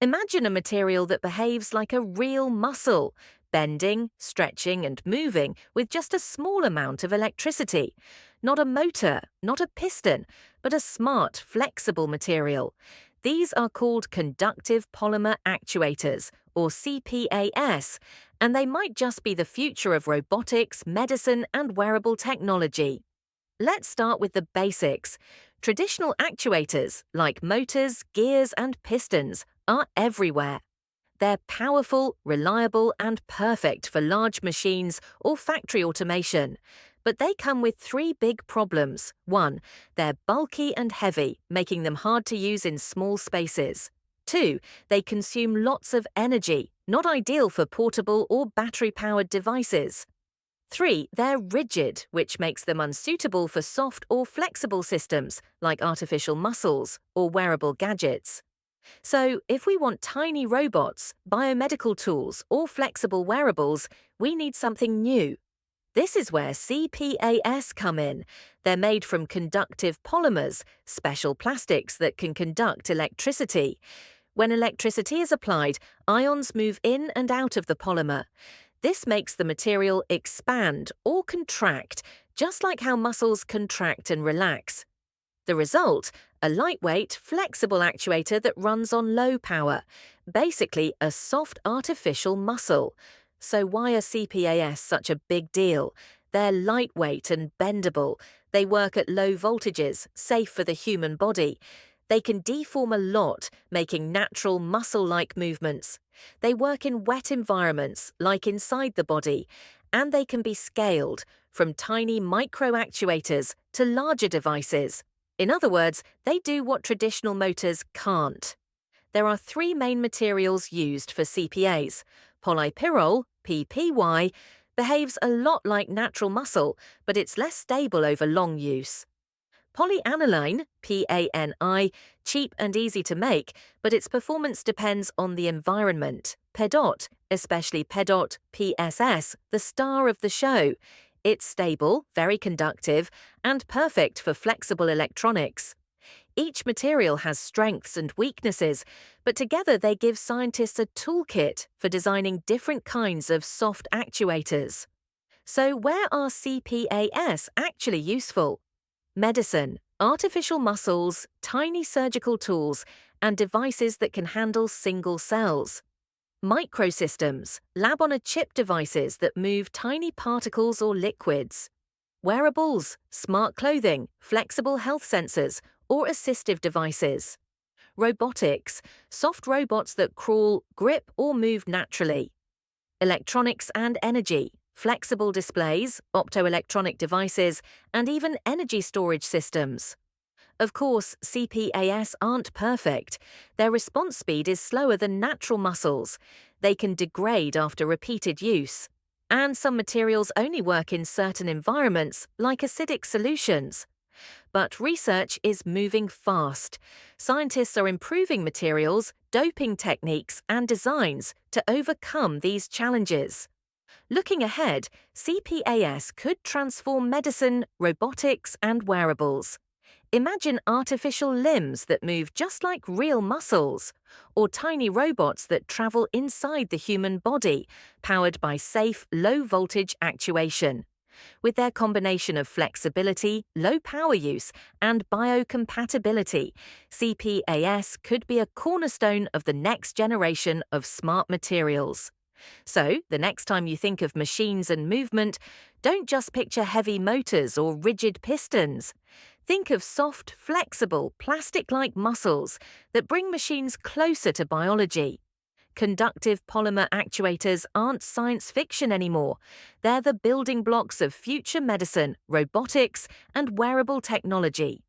Imagine a material that behaves like a real muscle, bending, stretching, and moving with just a small amount of electricity. Not a motor, not a piston, but a smart, flexible material. These are called Conductive Polymer Actuators, or CPAS, and they might just be the future of robotics, medicine, and wearable technology. Let's start with the basics. Traditional actuators, like motors, gears, and pistons, are everywhere. They're powerful, reliable, and perfect for large machines or factory automation. But they come with three big problems. One, they're bulky and heavy, making them hard to use in small spaces. Two, they consume lots of energy, not ideal for portable or battery-powered devices. Three, they're rigid, which makes them unsuitable for soft or flexible systems, like artificial muscles or wearable gadgets. So, if we want tiny robots, biomedical tools, or flexible wearables, we need something new. This is where CPAS come in. They're made from conductive polymers, special plastics that can conduct electricity. When electricity is applied, ions move in and out of the polymer. This makes the material expand or contract, just like how muscles contract and relax. The result? A lightweight, flexible actuator that runs on low power, basically a soft artificial muscle. So why are CPAS such a big deal? They're lightweight and bendable. They work at low voltages, safe for the human body. They can deform a lot, making natural muscle-like movements. They work in wet environments, like inside the body, and they can be scaled, from tiny micro-actuators to larger devices. In other words, they do what traditional motors can't. There are three main materials used for CPAs. Polypyrrole, PPY, behaves a lot like natural muscle, but it's less stable over long use. Polyaniline, PANI, cheap and easy to make, but its performance depends on the environment. PEDOT, especially PEDOT PSS, the star of the show. It's stable, very conductive, and perfect for flexible electronics. Each material has strengths and weaknesses, but together they give scientists a toolkit for designing different kinds of soft actuators. So where are CPAS actually useful? Medicine, artificial muscles, tiny surgical tools, and devices that can handle single cells. Microsystems, lab-on-a-chip devices that move tiny particles or liquids. Wearables, smart clothing, flexible health sensors, or assistive devices. Robotics, soft robots that crawl, grip, or move naturally. Electronics and energy, flexible displays, optoelectronic devices, and even energy storage systems. Of course, CPAS aren't perfect. Their response speed is slower than natural muscles. They can degrade after repeated use. And some materials only work in certain environments, like acidic solutions. But research is moving fast. Scientists are improving materials, doping techniques, and designs to overcome these challenges. Looking ahead, CPAS could transform medicine, robotics, and wearables. Imagine artificial limbs that move just like real muscles, or tiny robots that travel inside the human body, powered by safe, low-voltage actuation. With their combination of flexibility, low power use, and biocompatibility, CPAS could be a cornerstone of the next generation of smart materials. So, the next time you think of machines and movement, don't just picture heavy motors or rigid pistons. Think of soft, flexible, plastic-like muscles that bring machines closer to biology. Conductive polymer actuators aren't science fiction anymore. They're the building blocks of future medicine, robotics, and wearable technology.